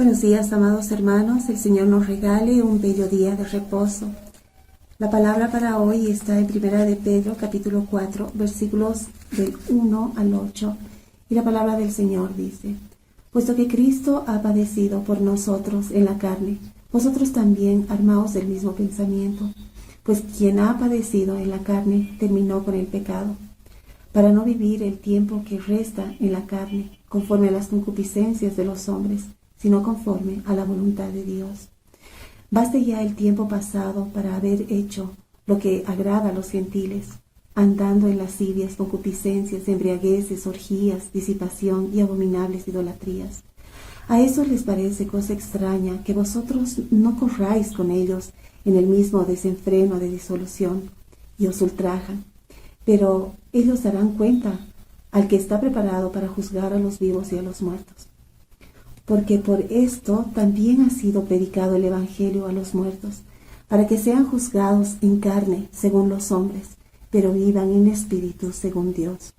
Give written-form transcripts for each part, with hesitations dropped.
Buenos días, amados hermanos. El Señor nos regale un bello día de reposo. La palabra para hoy está en Primera de Pedro, capítulo 4, versículos del 1 al 8. Y la palabra del Señor dice: Puesto que Cristo ha padecido por nosotros en la carne, vosotros también armaos del mismo pensamiento. Pues quien ha padecido en la carne terminó con el pecado, para no vivir el tiempo que resta en la carne, conforme a las concupiscencias de los hombres, sino conforme a la voluntad de Dios. Baste ya el tiempo pasado para haber hecho lo que agrada a los gentiles, andando en lascivias, concupiscencias, embriagueces, orgías, disipación y abominables idolatrías. A esos les parece cosa extraña que vosotros no corráis con ellos en el mismo desenfreno de disolución, y os ultrajan. Pero ellos darán cuenta al que está preparado para juzgar a los vivos y a los muertos. Porque por esto también ha sido predicado el Evangelio a los muertos, para que sean juzgados en carne según los hombres, pero vivan en espíritu según Dios.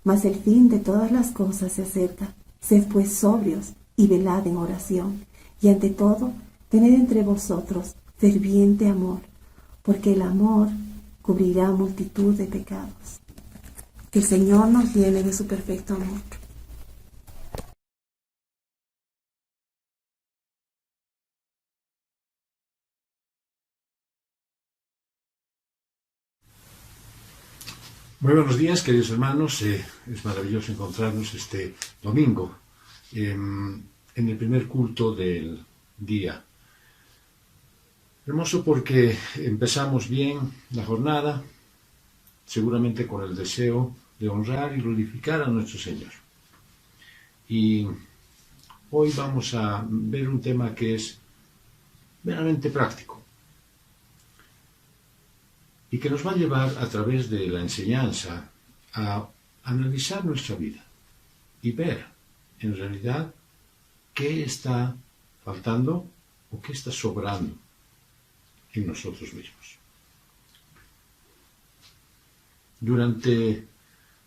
Mas el fin de todas las cosas se acerca. Sed pues sobrios y velad en oración, y ante todo, tened entre vosotros ferviente amor, porque el amor cubrirá multitud de pecados. Que el Señor nos llene de su perfecto amor. Muy buenos días, queridos hermanos. Es maravilloso encontrarnos este domingo en el primer culto del día. Hermoso porque empezamos bien la jornada, seguramente con el deseo de honrar y glorificar a nuestro Señor. Y hoy vamos a ver un tema que es meramente práctico y que nos va a llevar a través de la enseñanza a analizar nuestra vida y ver en realidad qué está faltando o qué está sobrando en nosotros mismos. Durante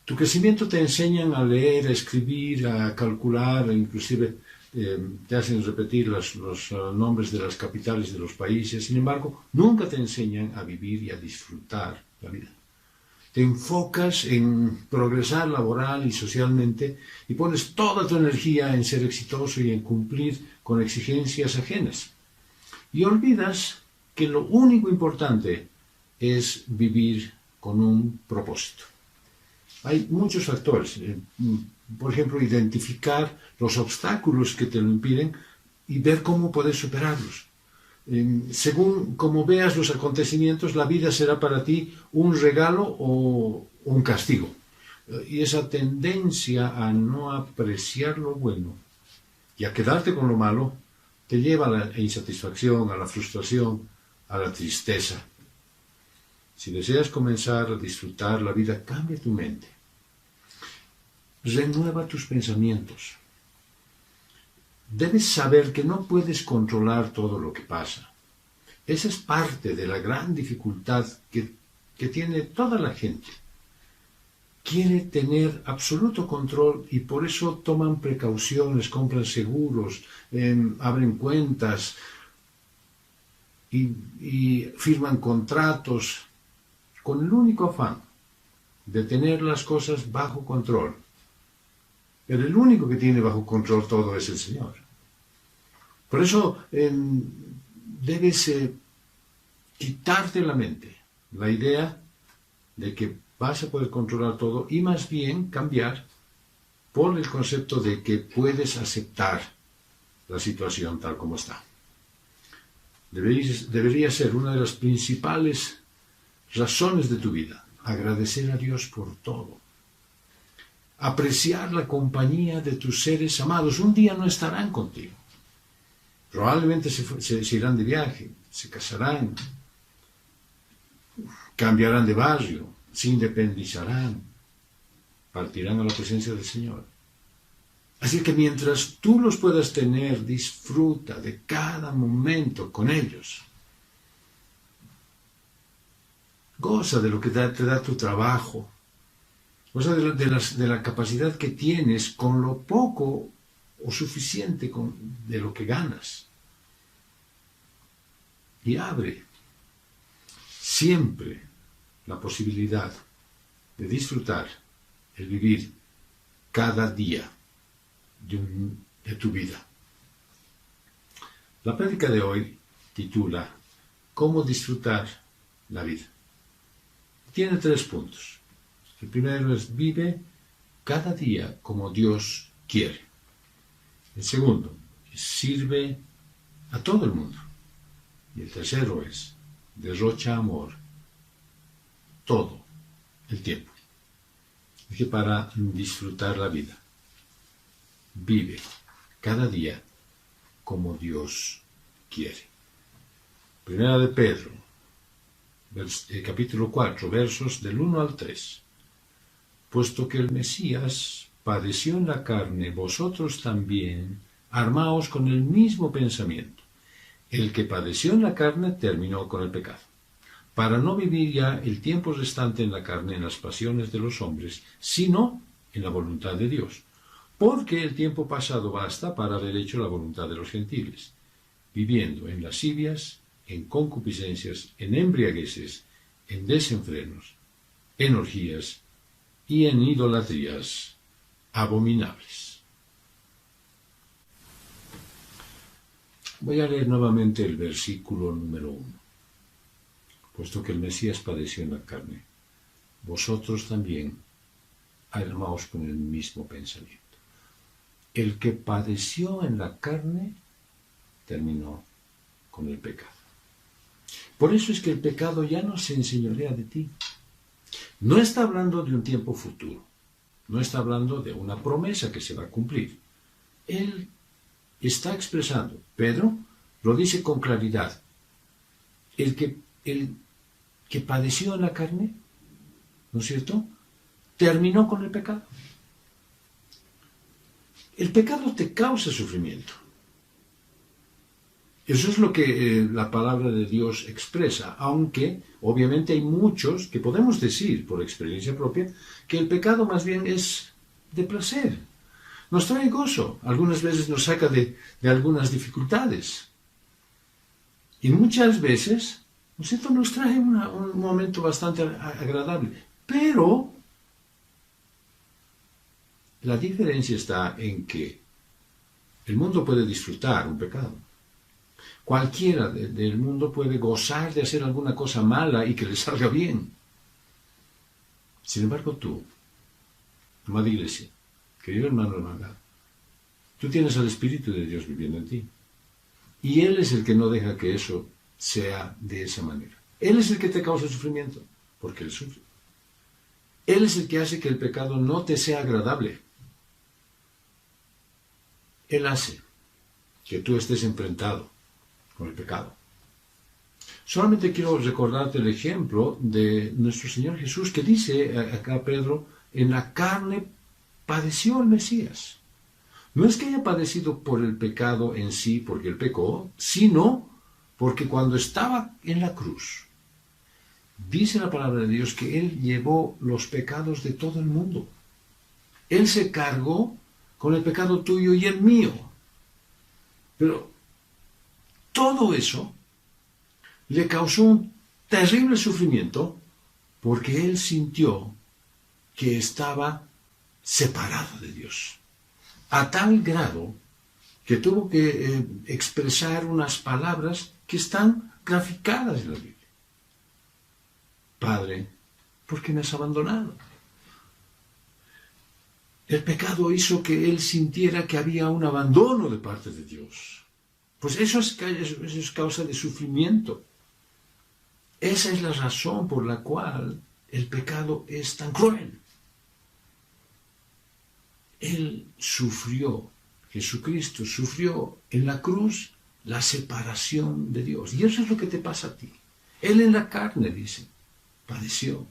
tu crecimiento te enseñan a leer, a escribir, a calcular, inclusive te hacen repetir los nombres de las capitales de los países. Sin embargo, nunca te enseñan a vivir y a disfrutar la vida. Te enfocas en progresar laboral y socialmente y pones toda tu energía en ser exitoso y en cumplir con exigencias ajenas. Y olvidas que lo único importante es vivir con un propósito. Hay muchos factores. Por ejemplo, identificar los obstáculos que te lo impiden y ver cómo puedes superarlos. Según como veas los acontecimientos, la vida será para ti un regalo o un castigo. Y esa tendencia a no apreciar lo bueno y a quedarte con lo malo te lleva a la insatisfacción, a la frustración, a la tristeza. Si deseas comenzar a disfrutar la vida, cambia tu mente. Renueva tus pensamientos. Debes saber que no puedes controlar todo lo que pasa. Esa es parte de la gran dificultad que tiene toda la gente. Quiere tener absoluto control y por eso toman precauciones, compran seguros, abren cuentas y firman contratos con el único afán de tener las cosas bajo control. Pero el único que tiene bajo control todo es el Señor. Por eso debes quitarte la mente la idea de que vas a poder controlar todo y más bien cambiar por el concepto de que puedes aceptar la situación tal como está. Debería ser una de las principales razones de tu vida, agradecer a Dios por todo. Apreciar la compañía de tus seres amados. Un día no estarán contigo. Probablemente se irán de viaje, se casarán, cambiarán de barrio, se independizarán, partirán a la presencia del Señor. Así que mientras tú los puedas tener, disfruta de cada momento con ellos. Goza de lo que te da tu trabajo. Goza de la capacidad que tienes con lo poco o suficiente de lo que ganas. Y abre siempre la posibilidad de disfrutar el vivir cada día de tu vida. La prédica de hoy titula ¿Cómo disfrutar la vida? Tiene 3 puntos. El primero es vive cada día como Dios quiere. El segundo es sirve a todo el mundo. Y el tercero es derrocha amor todo el tiempo. Es que para disfrutar la vida, vive cada día como Dios quiere. Primera de Pedro, capítulo 4, versos del 1 al 3. Puesto que el Mesías padeció en la carne, vosotros también armaos con el mismo pensamiento. El que padeció en la carne terminó con el pecado, para no vivir ya el tiempo restante en la carne en las pasiones de los hombres, sino en la voluntad de Dios. Porque el tiempo pasado basta para haber hecho la voluntad de los gentiles, viviendo en lascivias, en concupiscencias, en embriagueces, en desenfrenos, en orgías y en idolatrías abominables. Voy a leer nuevamente el versículo número 1. Puesto que el Mesías padeció en la carne, vosotros también armaos con el mismo pensamiento. El que padeció en la carne terminó con el pecado. Por eso es que el pecado ya no se enseñorea de ti. No está hablando de un tiempo futuro. No está hablando de una promesa que se va a cumplir. Él está expresando, Pedro lo dice con claridad, el que padeció en la carne, ¿no es cierto?, terminó con el pecado. El pecado te causa sufrimiento. Eso es lo que la palabra de Dios expresa, aunque obviamente hay muchos que podemos decir por experiencia propia que el pecado más bien es de placer. Nos trae gozo, algunas veces nos saca de algunas dificultades. Y muchas veces, ¿no es cierto?, nos trae un momento bastante agradable. Pero la diferencia está en que el mundo puede disfrutar un pecado. Cualquiera del mundo puede gozar de hacer alguna cosa mala y que le salga bien. Sin embargo, tú, amada iglesia, querido hermano, hermana, tú tienes al Espíritu de Dios viviendo en ti. Y Él es el que no deja que eso sea de esa manera. Él es el que te causa sufrimiento, porque Él sufre. Él es el que hace que el pecado no te sea agradable. Él hace que tú estés enfrentado con el pecado. Solamente quiero recordarte el ejemplo de nuestro Señor Jesús, que dice acá Pedro, en la carne padeció el Mesías. No es que haya padecido por el pecado en sí, porque él pecó, sino porque cuando estaba en la cruz, dice la palabra de Dios que Él llevó los pecados de todo el mundo. Él se cargó con el pecado tuyo y el mío. Pero todo eso le causó un terrible sufrimiento porque Él sintió que estaba separado de Dios. A tal grado que tuvo que expresar unas palabras que están graficadas en la Biblia. Padre, ¿por qué me has abandonado? El pecado hizo que él sintiera que había un abandono de parte de Dios. Pues eso es causa de sufrimiento. Esa es la razón por la cual el pecado es tan cruel. Él sufrió, Jesucristo sufrió en la cruz la separación de Dios. Y eso es lo que te pasa a ti. Él en la carne, dice, padeció.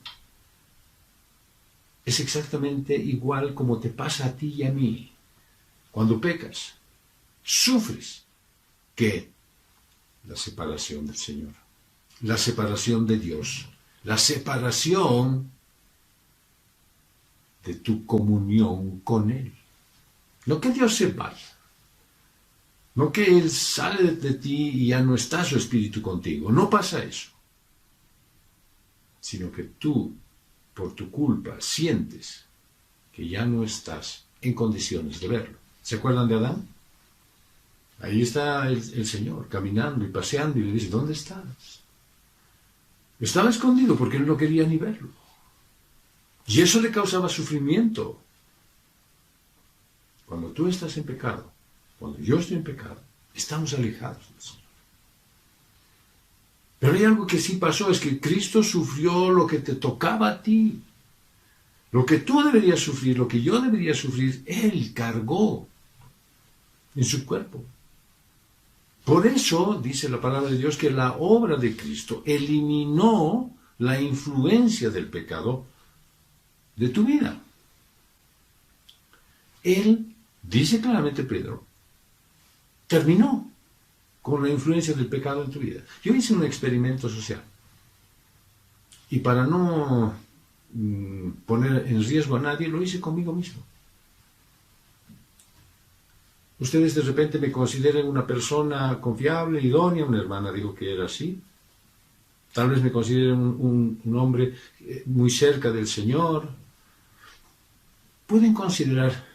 Es exactamente igual como te pasa a ti y a mí. Cuando pecas, sufres que la separación del Señor, la separación de Dios, la separación de tu comunión con Él. No que Dios se vaya, No que Él sale de ti y ya no está su espíritu contigo. No pasa eso. Sino que tú, por tu culpa, sientes que ya no estás en condiciones de verlo. ¿Se acuerdan de Adán? Ahí está el Señor caminando y paseando y le dice, ¿dónde estás? Estaba escondido porque él no quería ni verlo. Y eso le causaba sufrimiento. Cuando tú estás en pecado, cuando yo estoy en pecado, estamos alejados del Señor. Pero hay algo que sí pasó, es que Cristo sufrió lo que te tocaba a ti. Lo que tú deberías sufrir, lo que yo debería sufrir, Él cargó en su cuerpo. Por eso dice la palabra de Dios que la obra de Cristo eliminó la influencia del pecado de tu vida. Él, dice claramente Pedro, terminó con la influencia del pecado en tu vida. Yo hice un experimento social y para no poner en riesgo a nadie, lo hice conmigo mismo. Ustedes de repente me consideren una persona confiable, idónea, una hermana dijo que era así. Tal vez me consideren un hombre muy cerca del Señor. Pueden considerar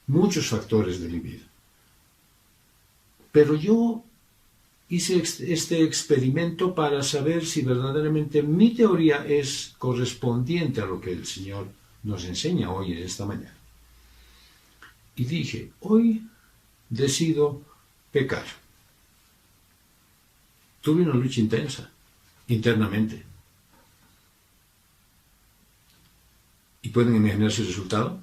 muchos factores de mi vida. Pero yo hice este experimento para saber si verdaderamente mi teoría es correspondiente a lo que el Señor nos enseña hoy en esta mañana. Y dije, hoy decido pecar. Tuve una lucha intensa, internamente. ¿Y pueden imaginarse el resultado?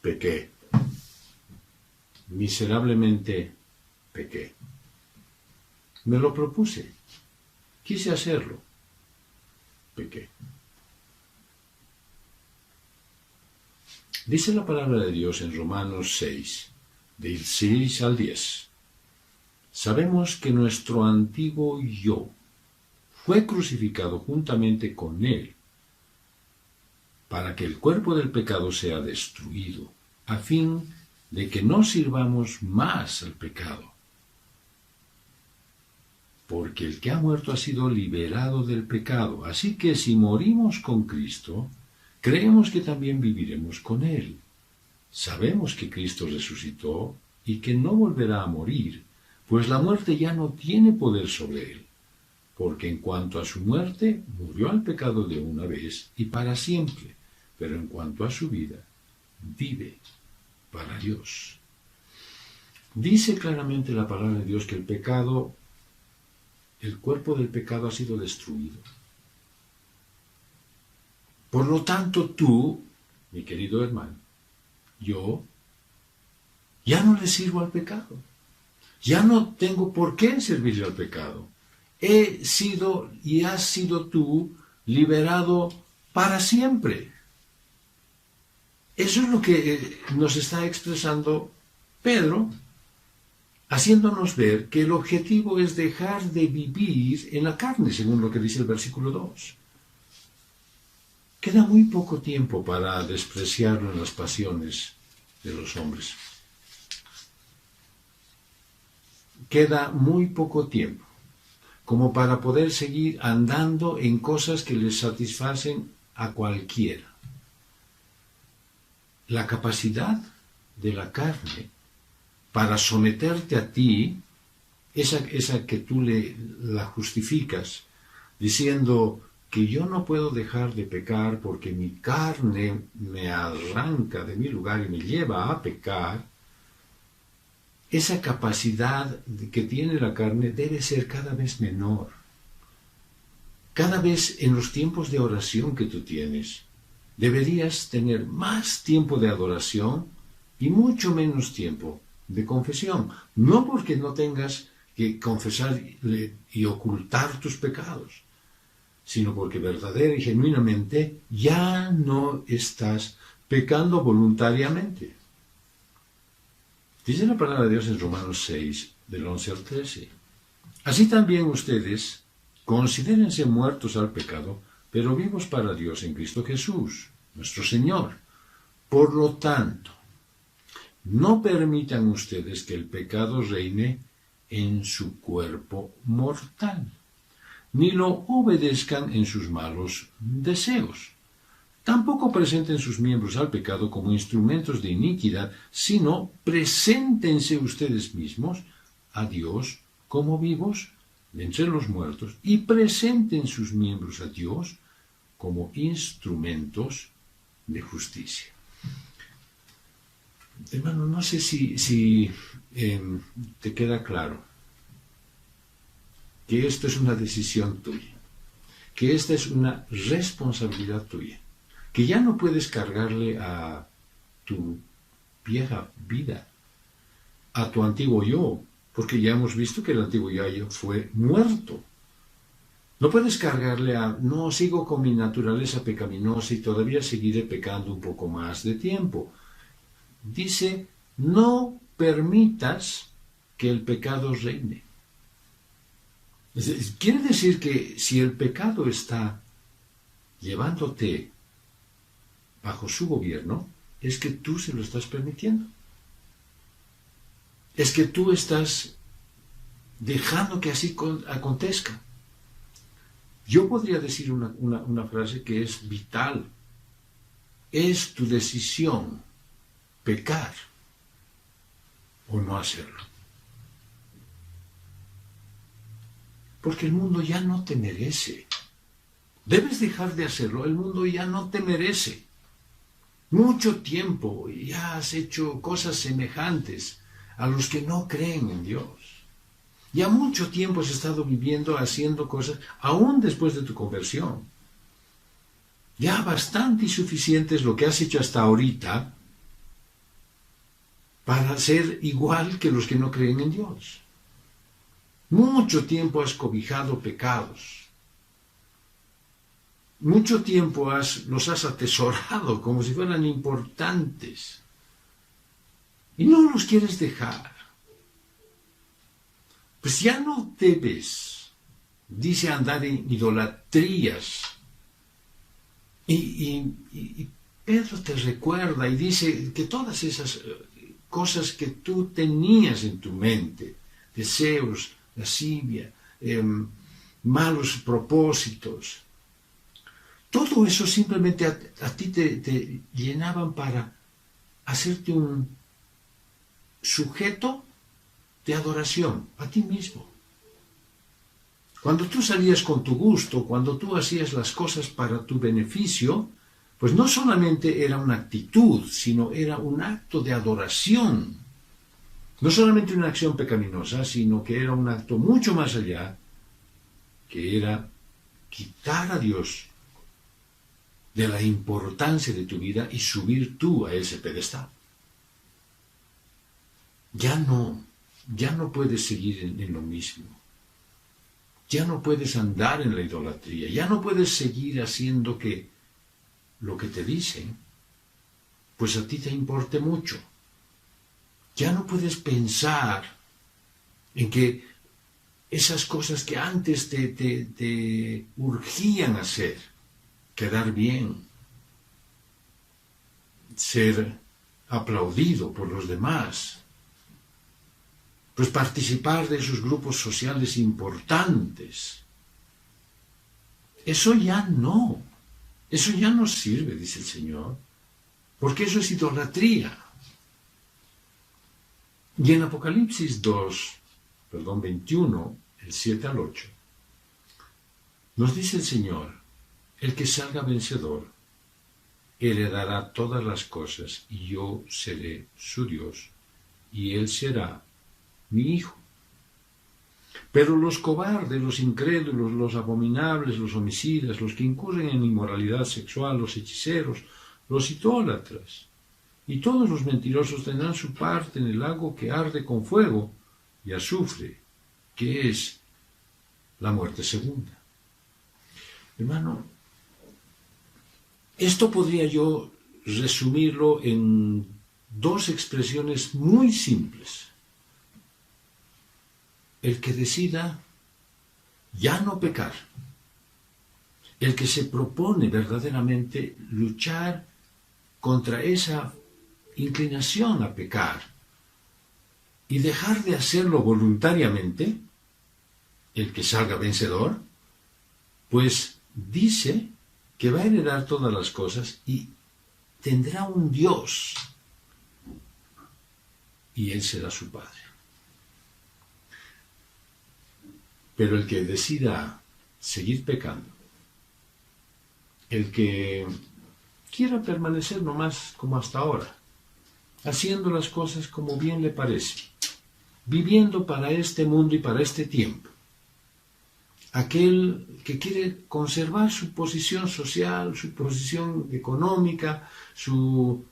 Pequé. Miserablemente pequé. Me lo propuse. Quise hacerlo. Pequé. Dice la palabra de Dios en Romanos 6, del 6 al 10. Sabemos que nuestro antiguo yo fue crucificado juntamente con él para que el cuerpo del pecado sea destruido, a fin de que no sirvamos más al pecado. Porque el que ha muerto ha sido liberado del pecado. Así que si morimos con Cristo, creemos que también viviremos con Él. Sabemos que Cristo resucitó y que no volverá a morir, pues la muerte ya no tiene poder sobre Él. Porque en cuanto a su muerte, murió al pecado de una vez y para siempre, pero en cuanto a su vida, vive para Dios. Dice claramente la palabra de Dios que el pecado, el cuerpo del pecado ha sido destruido. Por lo tanto, tú, mi querido hermano, yo, ya no le sirvo al pecado. Ya no tengo por qué servirle al pecado. He sido y has sido tú liberado para siempre. Eso es lo que nos está expresando Pedro, haciéndonos ver que el objetivo es dejar de vivir en la carne, según lo que dice el versículo 2. Queda muy poco tiempo para despreciarlo en las pasiones de los hombres. Queda muy poco tiempo como para poder seguir andando en cosas que les satisfacen a cualquiera. La capacidad de la carne para someterte a ti, esa que tú la justificas diciendo que yo no puedo dejar de pecar porque mi carne me arranca de mi lugar y me lleva a pecar, esa capacidad que tiene la carne debe ser cada vez menor. Cada vez en los tiempos de oración que tú tienes, deberías tener más tiempo de adoración y mucho menos tiempo de confesión. No porque no tengas que confesar y ocultar tus pecados, sino porque verdadera y genuinamente ya no estás pecando voluntariamente. Dice la palabra de Dios en Romanos 6, del 11 al 13. Así también ustedes considérense muertos al pecado, pero vivos para Dios en Cristo Jesús, nuestro Señor. Por lo tanto, no permitan ustedes que el pecado reine en su cuerpo mortal, ni lo obedezcan en sus malos deseos. Tampoco presenten sus miembros al pecado como instrumentos de iniquidad, sino preséntense ustedes mismos a Dios como vivos de entre los muertos y presenten sus miembros a Dios como instrumentos de justicia. Hermano, no sé si te queda claro que esto es una decisión tuya, que esta es una responsabilidad tuya, que ya no puedes cargarle a tu vieja vida, a tu antiguo yo, porque ya hemos visto que el antiguo yo fue muerto. No puedes cargarle a, no, sigo con mi naturaleza pecaminosa y todavía seguiré pecando un poco más de tiempo. Dice, no permitas que el pecado reine. Quiere decir que si el pecado está llevándote bajo su gobierno, es que tú se lo estás permitiendo. Es que tú estás dejando que así acontezca. Yo podría decir una frase que es vital. Es tu decisión pecar o no hacerlo. Porque el mundo ya no te merece. Debes dejar de hacerlo, el mundo ya no te merece. Mucho tiempo ya has hecho cosas semejantes a los que no creen en Dios. Ya mucho tiempo has estado viviendo, haciendo cosas, aún después de tu conversión. Ya bastante y suficiente es lo que has hecho hasta ahorita para ser igual que los que no creen en Dios. Mucho tiempo has cobijado pecados. Mucho tiempo los has atesorado como si fueran importantes. Y no los quieres dejar. Pues ya no debes, dice, andar en idolatrías. Y Pedro te recuerda y dice que todas esas cosas que tú tenías en tu mente, deseos, lascivia, malos propósitos, todo eso simplemente a ti te llenaban para hacerte un sujeto de adoración a ti mismo. Cuando tú salías con tu gusto, cuando tú hacías las cosas para tu beneficio, pues no solamente era una actitud, sino era un acto de adoración. No solamente una acción pecaminosa, sino que era un acto mucho más allá, que era quitar a Dios de la importancia de tu vida y subir tú a ese pedestal. Ya no puedes seguir en lo mismo. Ya no puedes andar en la idolatría. Ya no puedes seguir haciendo que lo que te dicen, pues a ti te importe mucho. Ya no puedes pensar en que esas cosas que antes te urgían hacer, quedar bien, ser aplaudido por los demás, pues participar de esos grupos sociales importantes. Eso ya no sirve, dice el Señor, porque eso es idolatría. Y en Apocalipsis 21, el 7 al 8, nos dice el Señor, el que salga vencedor, heredará todas las cosas, y yo seré su Dios, y él será mi hijo. Pero los cobardes, los incrédulos, los abominables, los homicidas, los que incurren en inmoralidad sexual, los hechiceros, los idólatras, y todos los mentirosos tendrán su parte en el lago que arde con fuego y azufre, que es la muerte segunda. Hermano, esto podría yo resumirlo en dos expresiones muy simples. El que decida ya no pecar, el que se propone verdaderamente luchar contra esa inclinación a pecar y dejar de hacerlo voluntariamente, el que salga vencedor, pues dice que va a heredar todas las cosas y tendrá un Dios, y Él será su Padre. Pero el que decida seguir pecando, el que quiera permanecer nomás como hasta ahora, haciendo las cosas como bien le parece, viviendo para este mundo y para este tiempo, aquel que quiere conservar su posición social, su posición económica, su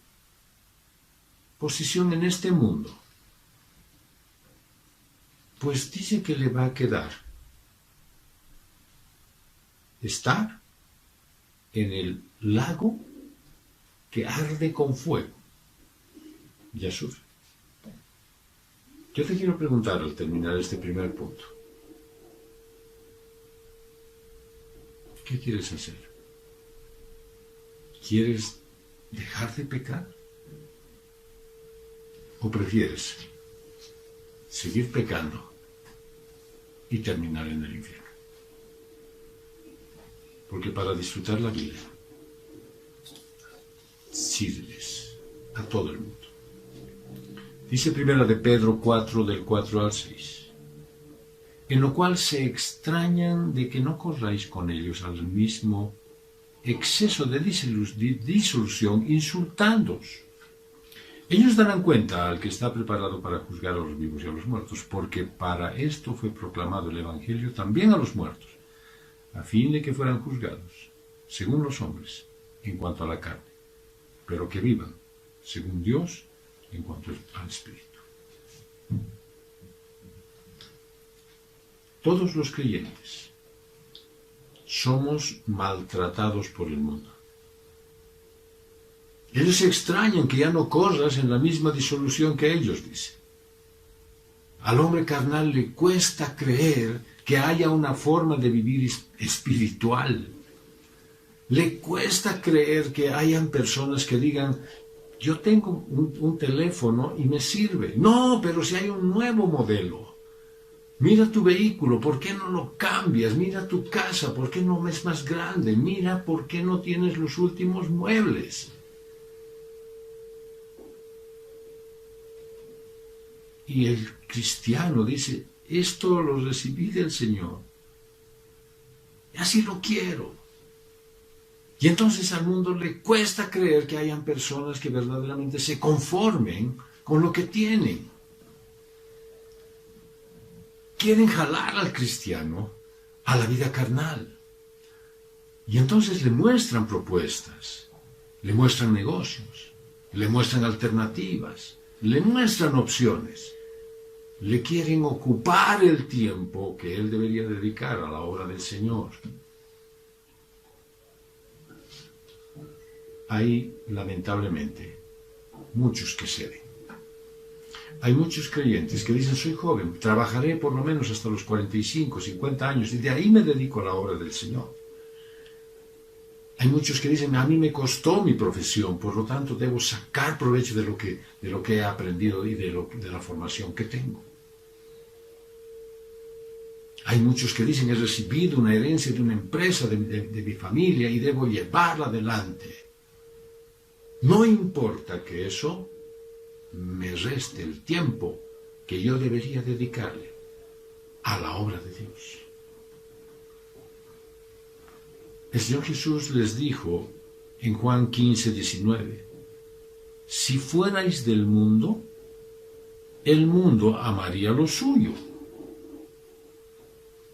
posición en este mundo, pues dice que le va a quedar estar en el lago que arde con fuego y azufre. Yo te quiero preguntar al terminar este primer punto, ¿qué quieres hacer? ¿Quieres dejar de pecar? ¿O prefieres seguir pecando y terminar en el infierno? Porque para disfrutar la vida, sirves a todo el mundo. Dice primera de Pedro 4, del 4 al 6. En lo cual se extrañan de que no corráis con ellos al mismo exceso de disolución, insultándoos. Ellos darán cuenta al que está preparado para juzgar a los vivos y a los muertos, porque para esto fue proclamado el Evangelio también a los muertos, a fin de que fueran juzgados, según los hombres, en cuanto a la carne, pero que vivan, según Dios, en cuanto al Espíritu. Todos los creyentes somos maltratados por el mundo. Ellos se extrañan que ya no corras en la misma disolución que ellos, dicen. Al hombre carnal le cuesta creer que haya una forma de vivir espiritual. Le cuesta creer que hayan personas que digan, yo tengo un teléfono y me sirve. No, pero si hay un nuevo modelo. Mira tu vehículo, ¿por qué no lo cambias? Mira tu casa, ¿por qué no es más grande? Mira, ¿por qué no tienes los últimos muebles? Y el cristiano dice, esto lo recibí del Señor. Y así lo quiero. Y entonces al mundo le cuesta creer que hayan personas que verdaderamente se conformen con lo que tienen. Quieren jalar al cristiano a la vida carnal. Y entonces le muestran propuestas, le muestran negocios, le muestran alternativas, le muestran opciones. Le quieren ocupar el tiempo que él debería dedicar a la obra del Señor. Hay, lamentablemente, muchos que ceden. Hay muchos creyentes que dicen, soy joven, trabajaré por lo menos hasta los 45, 50 años, y de ahí me dedico a la obra del Señor. Hay muchos que dicen, a mí me costó mi profesión, por lo tanto debo sacar provecho de lo que he aprendido y de la formación que tengo. Hay muchos que dicen, he recibido una herencia de una empresa de mi familia y debo llevarla adelante. No importa que eso me reste el tiempo que yo debería dedicarle a la obra de Dios. El Señor Jesús les dijo en Juan 15, 19, si fuerais del mundo, el mundo amaría lo suyo.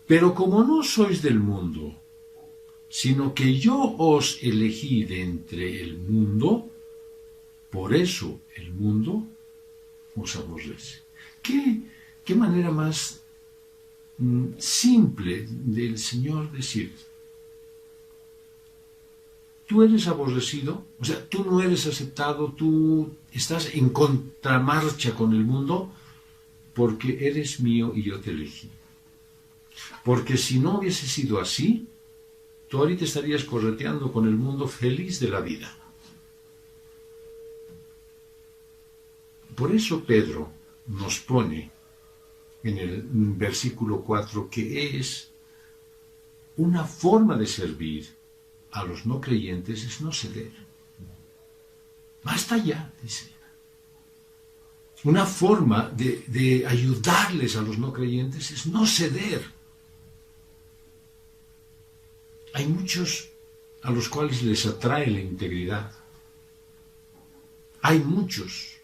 Pero como no sois del mundo, sino que yo os elegí de entre el mundo, por eso el mundo os aborrece. ¿Qué manera más simple del Señor decir, tú eres aborrecido, o sea, tú no eres aceptado, tú estás en contramarcha con el mundo porque eres mío y yo te elegí. Porque si no hubiese sido así, tú ahorita estarías correteando con el mundo feliz de la vida. Por eso Pedro nos pone en el versículo 4 que es una forma de servir a los no creyentes es no ceder. Basta ya, dice. Una forma de ayudarles a los no creyentes es no ceder. Hay muchos a los cuales les atrae la integridad. Hay muchos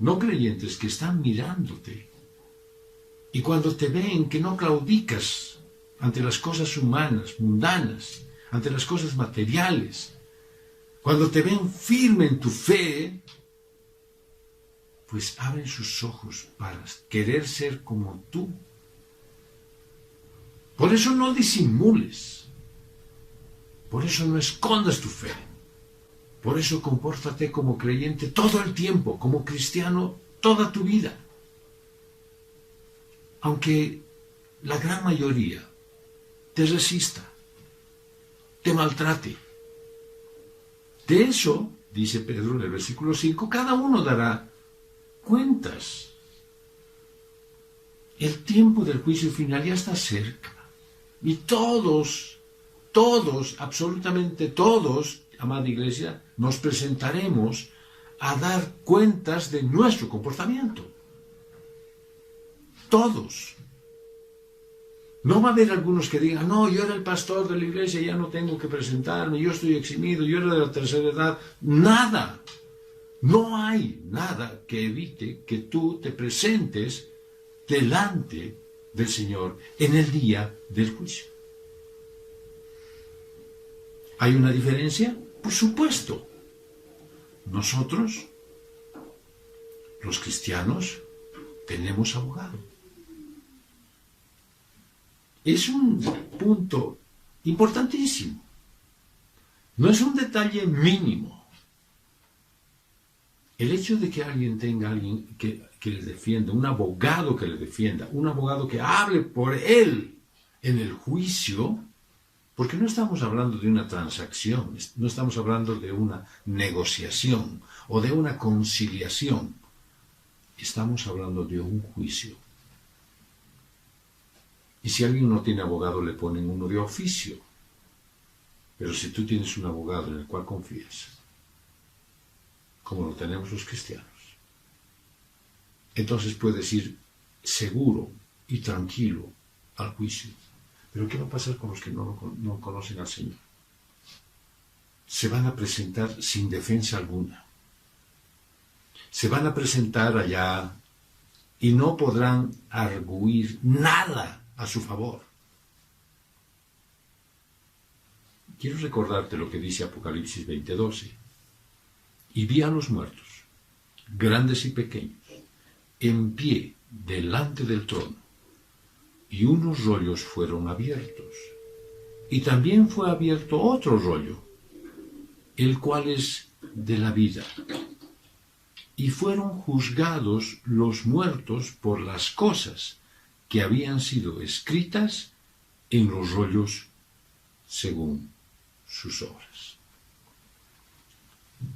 no creyentes que están mirándote y cuando te ven que no claudicas ante las cosas humanas, mundanas, ante las cosas materiales, cuando te ven firme en tu fe, pues abren sus ojos para querer ser como tú. Por eso no disimules, por eso no escondas tu fe, por eso compórtate como creyente todo el tiempo, como cristiano toda tu vida. Aunque la gran mayoría te resista, te maltrate. De eso, dice Pedro en el versículo 5, cada uno dará cuentas. El tiempo del juicio final ya está cerca. Y todos, absolutamente todos, amada iglesia, nos presentaremos a dar cuentas de nuestro comportamiento. Todos. No va a haber algunos que digan, no, yo era el pastor de la iglesia, ya no tengo que presentarme, yo estoy eximido, yo era de la tercera edad. Nada. No hay nada que evite que tú te presentes delante del Señor en el día del juicio. ¿Hay una diferencia? Por supuesto. Nosotros, los cristianos, tenemos abogado. Es un punto importantísimo. No es un detalle mínimo. El hecho de que alguien tenga alguien que le defienda, un abogado que le defienda, un abogado que hable por él en el juicio, porque no estamos hablando de una transacción, no estamos hablando de una negociación o de una conciliación. Estamos hablando de un juicio. Y si alguien no tiene abogado, le ponen uno de oficio. Pero si tú tienes un abogado en el cual confías, como lo tenemos los cristianos, entonces puedes ir seguro y tranquilo al juicio. Pero ¿qué va a pasar con los que no conocen al Señor? Se van a presentar sin defensa alguna. Se van a presentar allá y no podrán arguir nada a su favor. Quiero recordarte lo que dice Apocalipsis 20:12. Y vi a los muertos, grandes y pequeños, en pie delante del trono, y unos rollos fueron abiertos. Y también fue abierto otro rollo, el cual es de la vida. Y fueron juzgados los muertos por las cosas que habían sido escritas en los rollos según sus obras.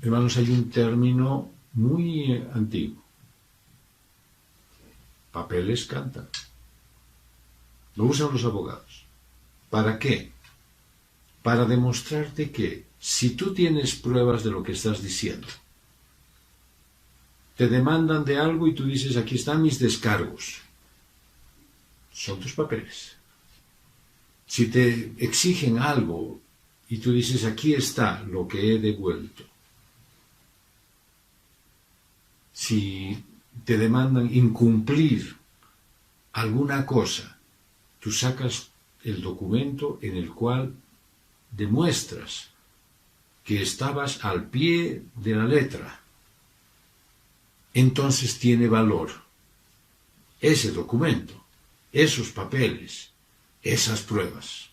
Hermanos, hay un término muy antiguo. Papeles cantan. Lo usan los abogados. ¿Para qué? Para demostrarte que si tú tienes pruebas de lo que estás diciendo, te demandan de algo y tú dices, aquí están mis descargos. Son tus papeles. Si te exigen algo y tú dices, aquí está lo que he devuelto. Si te demandan incumplir alguna cosa, tú sacas el documento en el cual demuestras que estabas al pie de la letra. Entonces tiene valor ese documento, esos papeles, esas pruebas.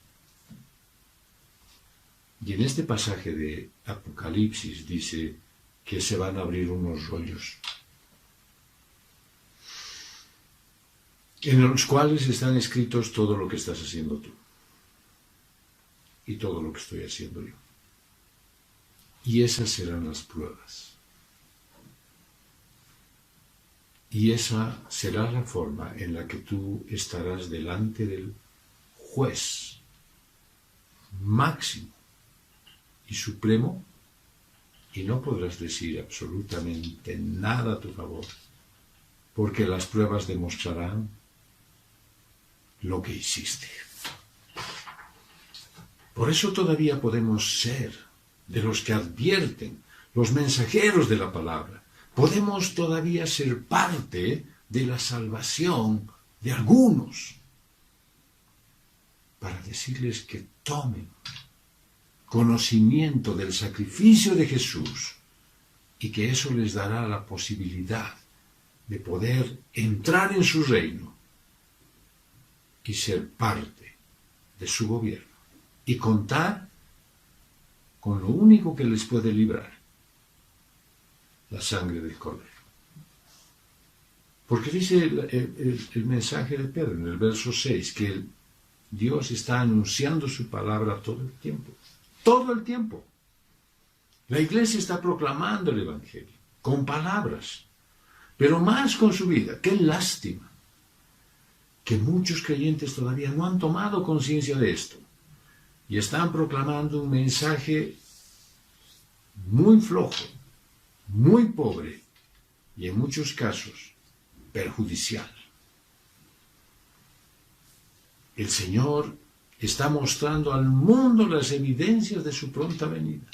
Y en este pasaje de Apocalipsis dice que se van a abrir unos rollos en los cuales están escritos todo lo que estás haciendo tú y todo lo que estoy haciendo yo. Y esas serán las pruebas. Y esa será la forma en la que tú estarás delante del juez máximo y supremo, y no podrás decir absolutamente nada a tu favor, porque las pruebas demostrarán lo que hiciste. Por eso todavía podemos ser de los que advierten, los mensajeros de la palabra. Podemos todavía ser parte de la salvación de algunos, para decirles que tomen conocimiento del sacrificio de Jesús y que eso les dará la posibilidad de poder entrar en su reino y ser parte de su gobierno y contar con lo único que les puede librar: la sangre del Cordero. Porque dice el mensaje de Pedro en el verso 6 que Dios está anunciando su palabra todo el tiempo. Todo el tiempo. La iglesia está proclamando el Evangelio con palabras, pero más con su vida. ¡Qué lástima! Que muchos creyentes todavía no han tomado conciencia de esto y están proclamando un mensaje muy flojo, muy pobre y en muchos casos perjudicial. El Señor está mostrando al mundo las evidencias de su pronta venida.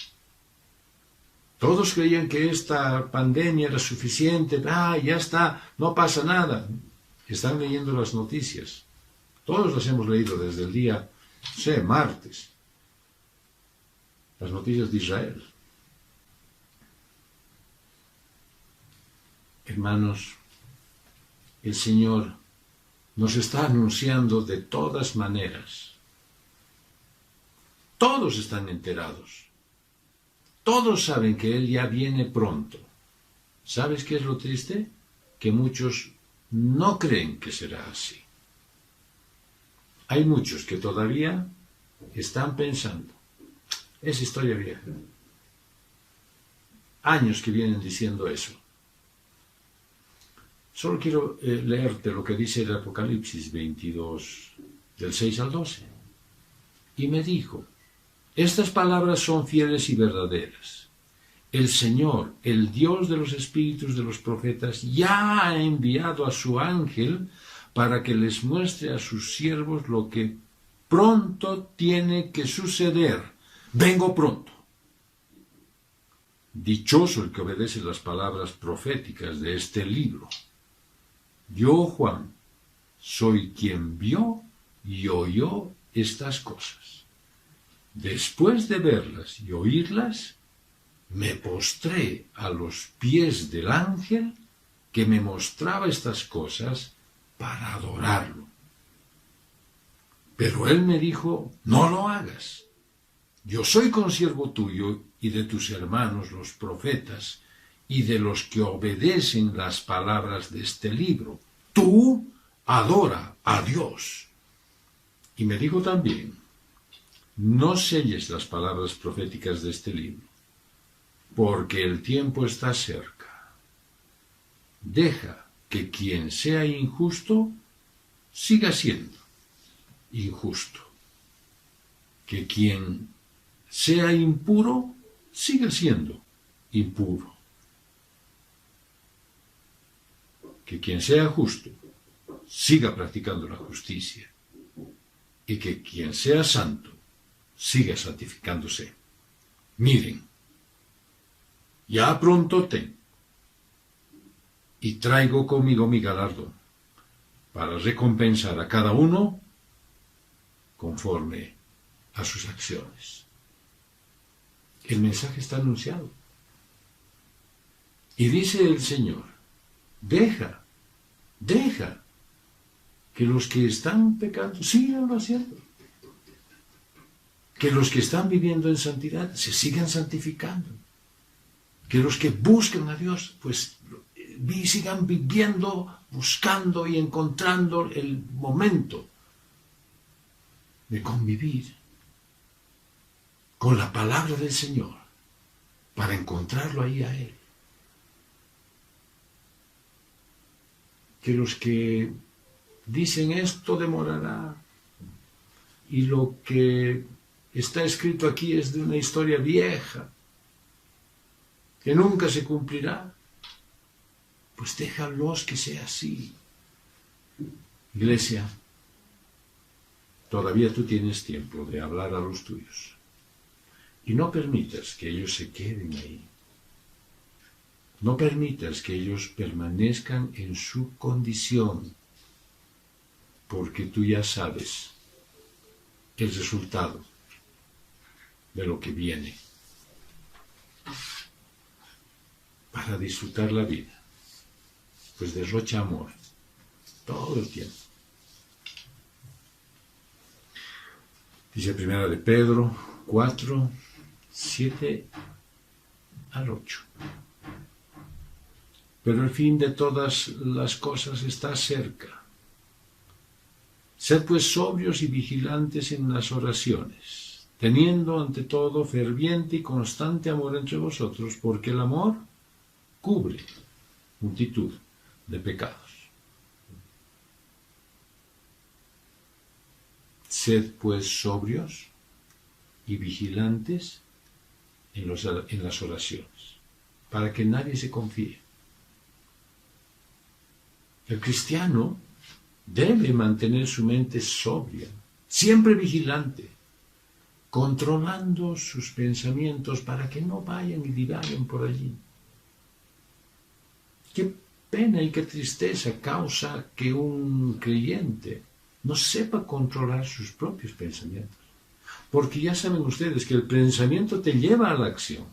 Todos creían que esta pandemia era suficiente, ya está, no pasa nada. Están leyendo las noticias. Todos las hemos leído desde el día, martes. Las noticias de Israel. Hermanos, el Señor nos está anunciando de todas maneras. Todos están enterados. Todos saben que Él ya viene pronto. ¿Sabes qué es lo triste? Que muchos no creen que será así. Hay muchos que todavía están pensando, es historia vieja. Años que vienen diciendo eso. Solo quiero leerte lo que dice el Apocalipsis 22, del 6 al 12. Y me dijo: estas palabras son fieles y verdaderas. El Señor, el Dios de los espíritus de los profetas, ya ha enviado a su ángel para que les muestre a sus siervos lo que pronto tiene que suceder. Vengo pronto. Dichoso el que obedece las palabras proféticas de este libro. Yo, Juan, soy quien vio y oyó estas cosas. Después de verlas y oírlas, me postré a los pies del ángel que me mostraba estas cosas para adorarlo. Pero él me dijo: no lo hagas. Yo soy consiervo tuyo y de tus hermanos los profetas y de los que obedecen las palabras de este libro. Tú adora a Dios. Y me dijo también: no selles las palabras proféticas de este libro, porque el tiempo está cerca. Deja que quien sea injusto siga siendo injusto, que quien sea impuro siga siendo impuro, que quien sea justo siga practicando la justicia, y que quien sea santo siga santificándose. Miren, ya pronto y traigo conmigo mi galardón para recompensar a cada uno conforme a sus acciones. El mensaje está anunciado. Y dice el Señor: deja que los que están pecando sigan haciendo. Que los que están viviendo en santidad se sigan santificando. Que los que buscan a Dios, pues sigan viviendo, buscando y encontrando el momento de convivir con la palabra del Señor para encontrarlo ahí a Él. que los que dicen esto demorará y lo que está escrito aquí es de una historia vieja que nunca se cumplirá, pues déjalos que sea así. Iglesia, todavía tú tienes tiempo de hablar a los tuyos y no permitas que ellos se queden ahí. No permitas que ellos permanezcan en su condición, porque tú ya sabes el resultado de lo que viene para disfrutar la vida. Pues derrocha amor todo el tiempo. Dice primera de Pedro 4, 7 al 8. Pero el fin de todas las cosas está cerca. Sed pues sobrios y vigilantes en las oraciones, teniendo ante todo ferviente y constante amor entre vosotros, porque el amor cubre multitud de pecados. Sed pues sobrios y vigilantes en las oraciones, para que nadie se confíe. El cristiano debe mantener su mente sobria, siempre vigilante, controlando sus pensamientos para que no vayan y divaguen por allí. Qué pena y qué tristeza causa que un creyente no sepa controlar sus propios pensamientos. Porque ya saben ustedes que el pensamiento te lleva a la acción.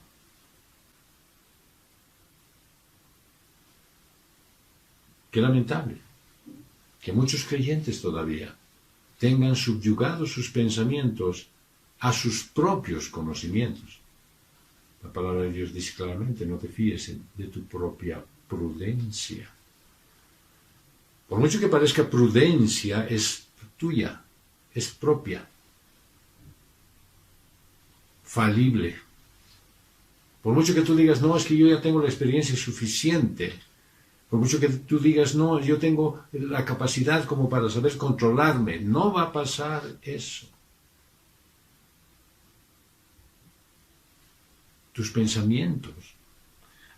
Qué lamentable que muchos creyentes todavía tengan subyugados sus pensamientos a sus propios conocimientos. La palabra de Dios dice claramente, no te fíes de tu propia prudencia. Por mucho que parezca prudencia, es tuya, es propia, falible. Por mucho que tú digas, no, es que yo ya tengo la experiencia suficiente. Por mucho que tú digas, no, yo tengo la capacidad como para saber controlarme, no va a pasar eso. Tus pensamientos,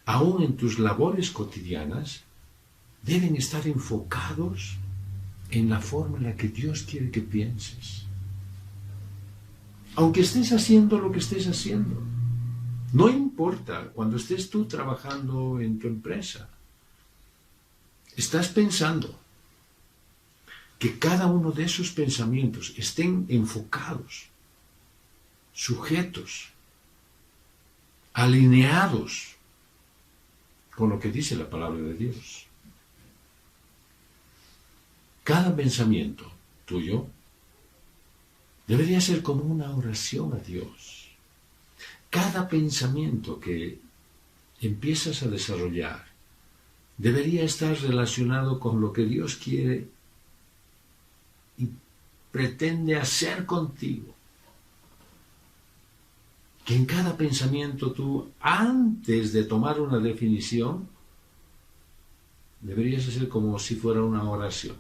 aún en tus labores cotidianas, deben estar enfocados en la forma en la que Dios quiere que pienses. Aunque estés haciendo lo que estés haciendo, no importa cuando estés tú trabajando en tu empresa, estás pensando que cada uno de esos pensamientos estén enfocados, sujetos, alineados con lo que dice la palabra de Dios. Cada pensamiento tuyo debería ser como una oración a Dios. Cada pensamiento que empiezas a desarrollar debería estar relacionado con lo que Dios quiere y pretende hacer contigo. Que en cada pensamiento tú, antes de tomar una definición, deberías hacer como si fuera una oración.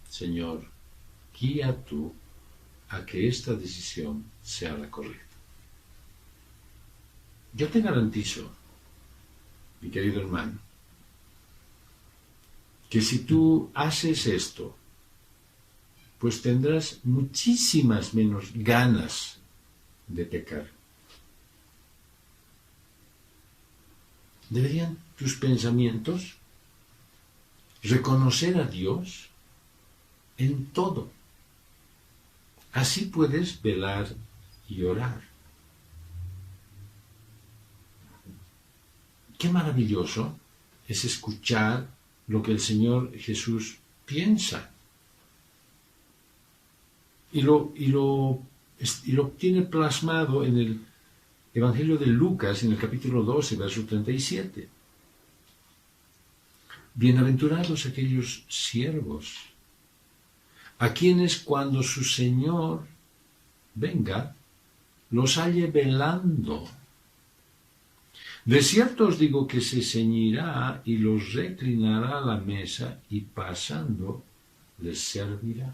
Señor, guía tú a que esta decisión sea la correcta. Yo te garantizo, mi querido hermano, que si tú haces esto, pues tendrás muchísimas menos ganas de pecar. ¿Deberían tus pensamientos reconocer a Dios en todo? Así puedes velar y orar. Qué maravilloso es escuchar lo que el Señor Jesús piensa. Y lo tiene plasmado en el Evangelio de Lucas, en el capítulo 12, verso 37. Bienaventurados aquellos siervos, a quienes cuando su Señor venga, los halle velando. De cierto os digo que se ceñirá y los reclinará a la mesa y pasando les servirá.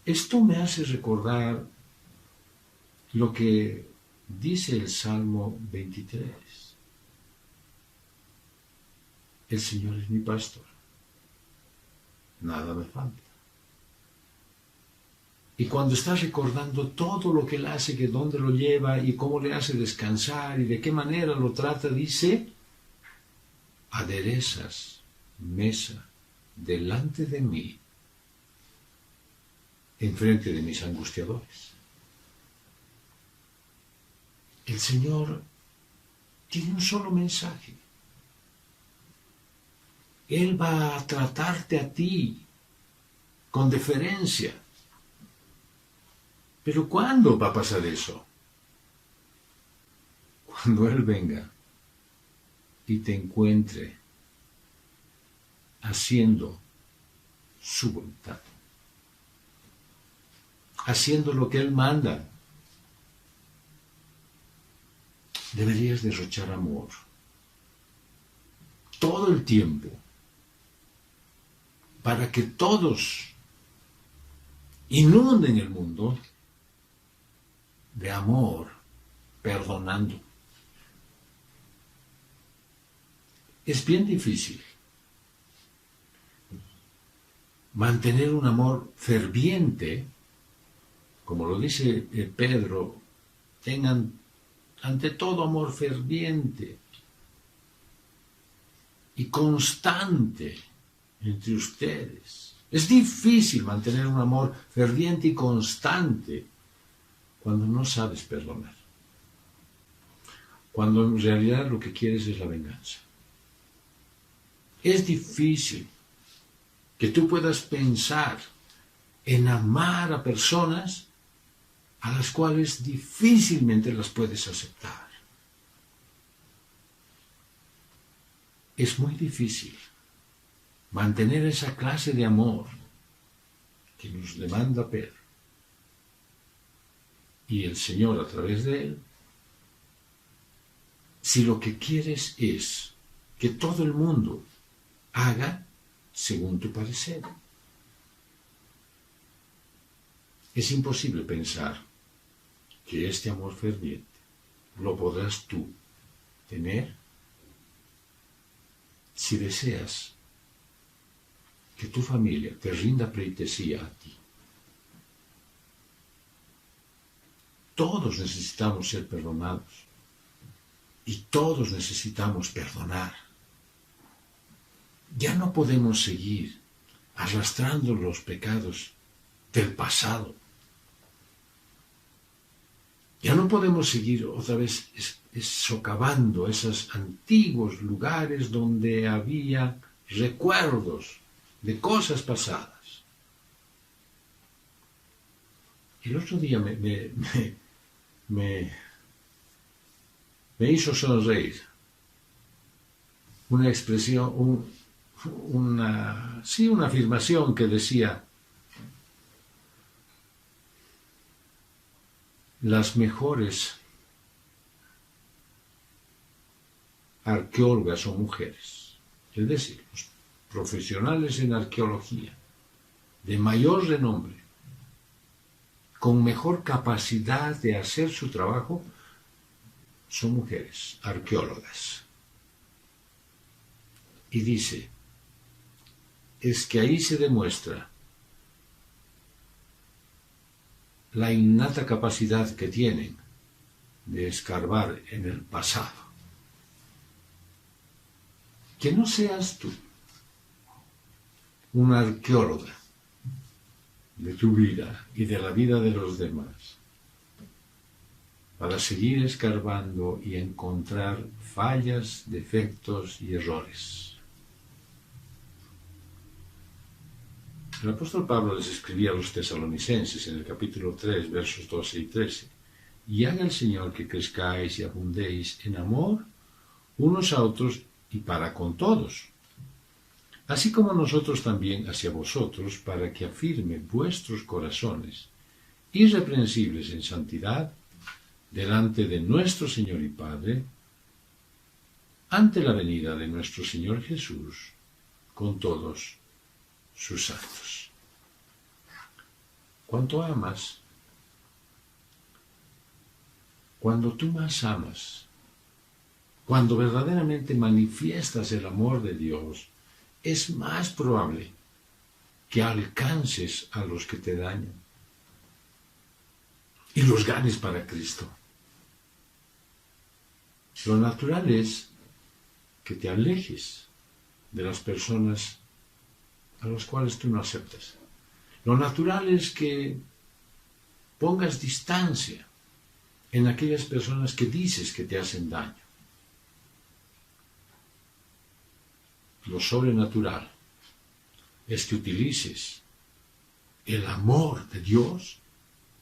Esto me hace recordar lo que dice el Salmo 23. El Señor es mi pastor, nada me falta. Y cuando estás recordando todo lo que Él hace, que dónde lo lleva y cómo le hace descansar y de qué manera lo trata, dice, aderezas mesa delante de mí, enfrente de mis angustiadores. El Señor tiene un solo mensaje. Él va a tratarte a ti con deferencia. Pero ¿cuándo va a pasar eso? Cuando Él venga y te encuentre haciendo su voluntad, haciendo lo que Él manda. Deberías derrochar amor todo el tiempo para que todos inunden el mundo de amor, perdonando. Es bien difícil mantener un amor ferviente, como lo dice Pedro, tengan ante todo amor ferviente y constante entre ustedes. Es difícil mantener un amor ferviente y constante cuando no sabes perdonar, cuando en realidad lo que quieres es la venganza. Es difícil que tú puedas pensar en amar a personas a las cuales difícilmente las puedes aceptar. Es muy difícil mantener esa clase de amor que nos demanda Pedro. Y el Señor a través de él, si lo que quieres es que todo el mundo haga según tu parecer. Es imposible pensar que este amor ferviente lo podrás tú tener si deseas que tu familia te rinda pleitesía a ti. Todos necesitamos ser perdonados y todos necesitamos perdonar. Ya no podemos seguir arrastrando los pecados del pasado. Ya no podemos seguir otra vez socavando esos antiguos lugares donde había recuerdos de cosas pasadas. El otro día me hizo sonreír una expresión, una afirmación que decía: las mejores arqueólogas son mujeres, es decir, los profesionales en arqueología de mayor renombre, con mejor capacidad de hacer su trabajo, son mujeres arqueólogas. Y dice, es que ahí se demuestra la innata capacidad que tienen de escarbar en el pasado. Que no seas tú una arqueóloga de tu vida y de la vida de los demás, para seguir escarbando y encontrar fallas, defectos y errores. El apóstol Pablo les escribía a los tesalonicenses en el capítulo 3, versos 12 y 13. Y haga el Señor que crezcáis y abundéis en amor unos a otros y para con todos, así como nosotros también hacia vosotros, para que afirme vuestros corazones irreprensibles en santidad delante de nuestro Señor y Padre, ante la venida de nuestro Señor Jesús, con todos sus santos. ¿Cuánto amas? Cuando tú más amas, cuando verdaderamente manifiestas el amor de Dios, es más probable que alcances a los que te dañan y los ganes para Cristo. Lo natural es que te alejes de las personas a las cuales tú no aceptas. Lo natural es que pongas distancia en aquellas personas que dices que te hacen daño. Lo sobrenatural es que utilices el amor de Dios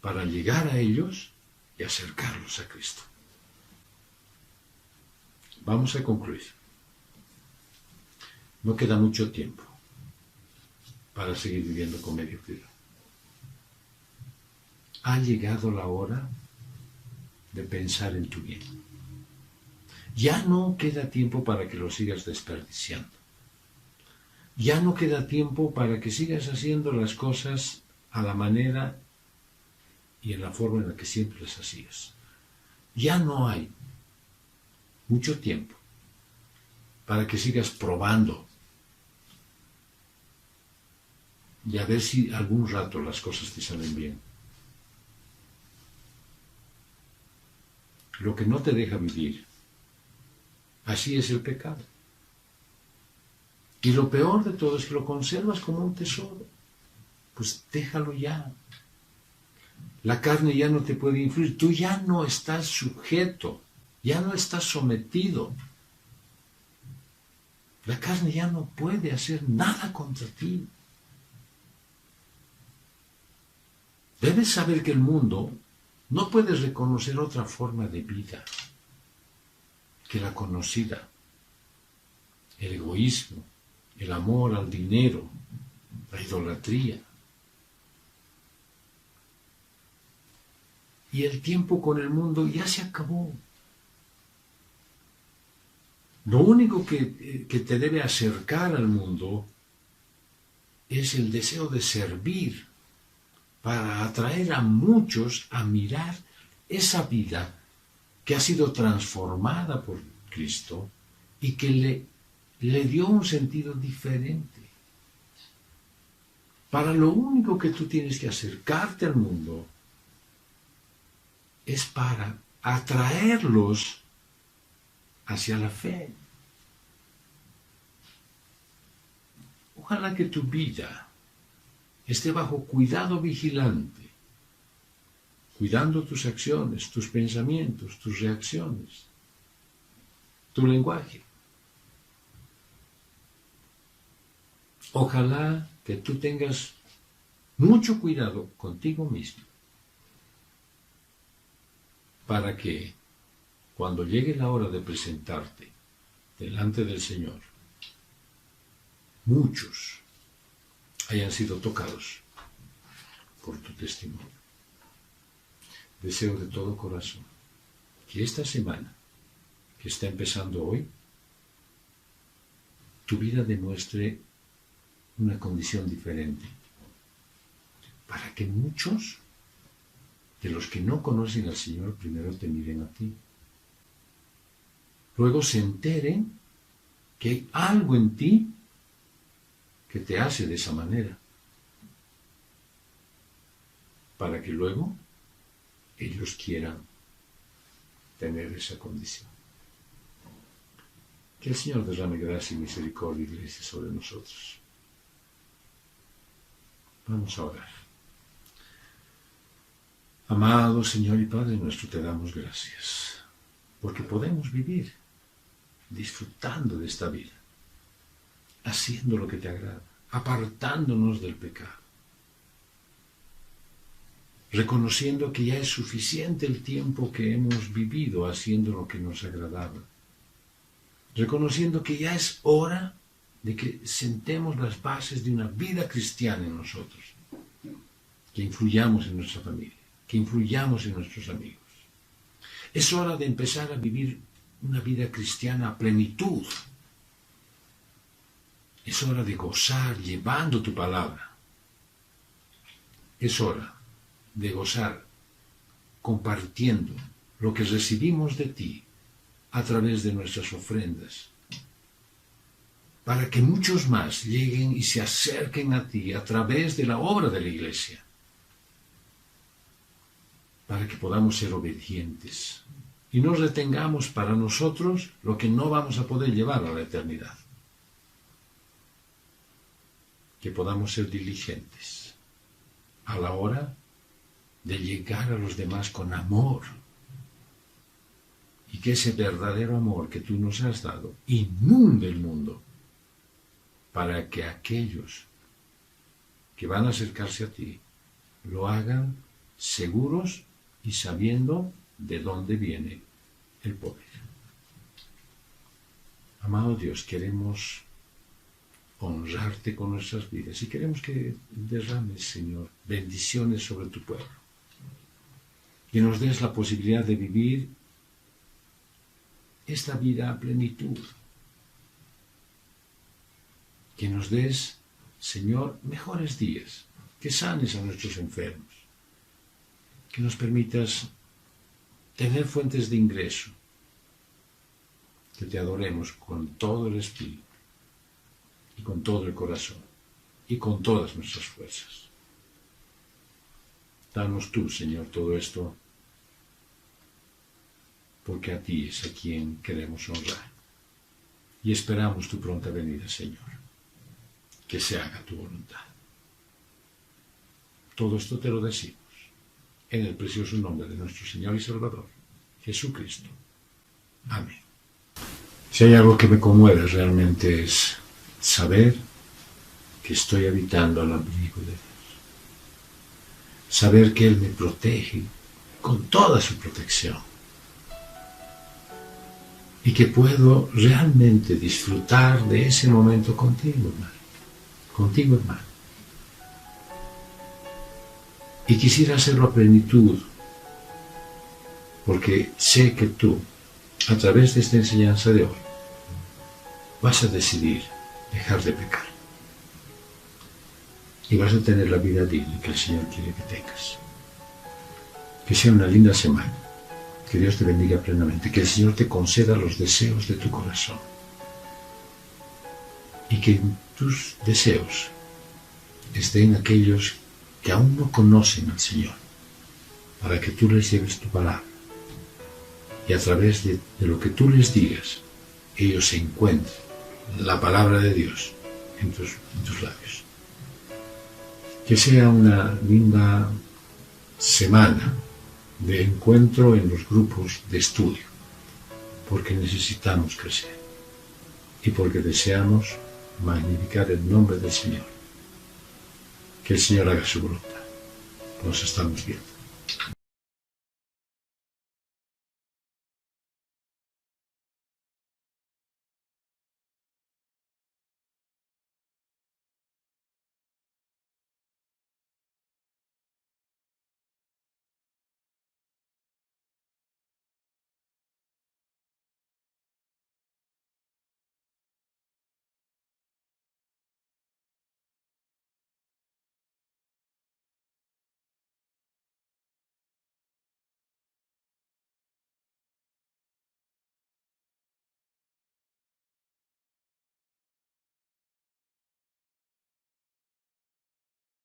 para llegar a ellos y acercarlos a Cristo. Vamos a concluir. No queda mucho tiempo para seguir viviendo con mediocridad. Ha llegado la hora de pensar en tu bien. Ya no queda tiempo para que lo sigas desperdiciando. Ya no queda tiempo para que sigas haciendo las cosas a la manera y en la forma en la que siempre las hacías. Ya no hay mucho tiempo para que sigas probando y a ver si algún rato las cosas te salen bien. Lo que no te deja vivir, así es el pecado. Y lo peor de todo es que lo conservas como un tesoro. Pues déjalo ya. La carne ya no te puede influir. Tú ya no estás sujeto, ya no estás sometido. La carne ya no puede hacer nada contra ti. Debes saber que el mundo no puede reconocer otra forma de vida que la conocida. El egoísmo, el amor al dinero, la idolatría. Y el tiempo con el mundo ya se acabó. Lo único que te debe acercar al mundo es el deseo de servir para atraer a muchos a mirar esa vida que ha sido transformada por Cristo y que le dio un sentido diferente. Para lo único que tú tienes que acercarte al mundo es para atraerlos hacia la fe. Ojalá que tu vida esté bajo cuidado vigilante, cuidando tus acciones, tus pensamientos, tus reacciones, tu lenguaje. Ojalá que tú tengas mucho cuidado contigo mismo para que cuando llegue la hora de presentarte delante del Señor, muchos hayan sido tocados por tu testimonio. Deseo de todo corazón que esta semana que está empezando hoy, tu vida demuestre una condición diferente, para que muchos de los que no conocen al Señor primero te miren a ti. Luego se enteren que hay algo en ti que te hace de esa manera, para que luego ellos quieran tener esa condición. Que el Señor derrame gracia y misericordia y gracia sobre nosotros. Vamos a orar. Amado Señor y Padre nuestro, te damos gracias, porque podemos vivir disfrutando de esta vida, haciendo lo que te agrada, apartándonos del pecado, reconociendo que ya es suficiente el tiempo que hemos vivido haciendo lo que nos agradaba, reconociendo que ya es hora de que sentemos las bases de una vida cristiana en nosotros, que influyamos en nuestra familia, que influyamos en nuestros amigos. Es hora de empezar a vivir una vida cristiana a plenitud. Es hora de gozar llevando tu palabra. Es hora de gozar compartiendo lo que recibimos de ti a través de nuestras ofrendas, para que muchos más lleguen y se acerquen a ti a través de la obra de la iglesia, para que podamos ser obedientes y no retengamos para nosotros lo que no vamos a poder llevar a la eternidad. Que podamos ser diligentes a la hora de llegar a los demás con amor, y que ese verdadero amor que tú nos has dado inunde el mundo, para que aquellos que van a acercarse a ti lo hagan seguros y sabiendo de dónde viene el poder. Amado Dios, queremos honrarte con nuestras vidas y queremos que derrames, Señor, bendiciones sobre tu pueblo, que nos des la posibilidad de vivir esta vida a plenitud, que nos des, Señor, mejores días, que sanes a nuestros enfermos, que nos permitas tener fuentes de ingreso, que te adoremos con todo el espíritu y con todo el corazón y con todas nuestras fuerzas. Danos tú, Señor, todo esto, porque a ti es a quien queremos honrar y esperamos tu pronta venida, Señor. Que se haga tu voluntad. Todo esto te lo decimos en el precioso nombre de nuestro Señor y Salvador, Jesucristo. Amén. Si hay algo que me conmueve realmente es saber que estoy habitando al abrigo de Dios. Saber que Él me protege con toda su protección. Y que puedo realmente disfrutar de ese momento contigo, hermano. Contigo, hermano. Y quisiera hacerlo a plenitud, porque sé que tú, a través de esta enseñanza de hoy, vas a decidir dejar de pecar. Y vas a tener la vida digna que el Señor quiere que tengas. Que sea una linda semana. Que Dios te bendiga plenamente. Que el Señor te conceda los deseos de tu corazón. Y que en tus deseos estén aquellos que aún no conocen al Señor, para que tú les lleves tu palabra. Y a través de lo que tú les digas, ellos se encuentren la palabra de Dios en tus labios. Que sea una linda semana de encuentro en los grupos de estudio, porque necesitamos crecer y porque deseamos magnificar el nombre del Señor. Que el Señor haga su voluntad. Nos estamos viendo.